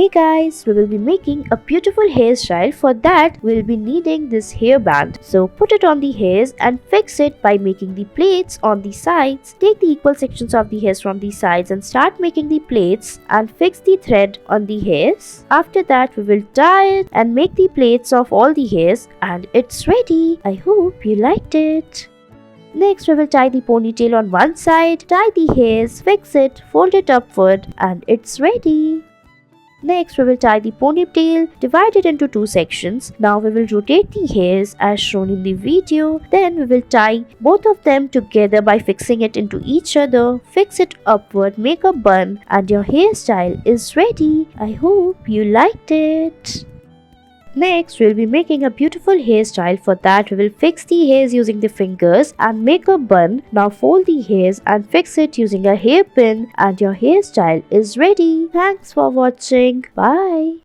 Hey guys, we will be making a beautiful hairstyle. For that, we'll be needing this hairband. So put it on the hairs and fix it by making the plaits on the sides. Take the equal sections of the hairs from the sides and start making the plaits and fix the thread on the hairs. After that, we will tie it and make the plaits of all the hairs, and it's ready. I hope you liked it. Next, we will tie the ponytail on one side, tie the hairs, fix it, fold it upward, and it's ready. Next, we will tie the ponytail, divide it into two sections. Now we will rotate the hairs as shown in the video. Then we will tie both of them together by fixing it into each other. Fix it upward, make a bun, and your hairstyle is ready. I hope you liked it. Next, we'll be making a beautiful hairstyle. For that, we will fix the hairs using the fingers and make a bun. Now fold the hairs and fix it using a hairpin, and your hairstyle is ready. Thanks for watching. Bye.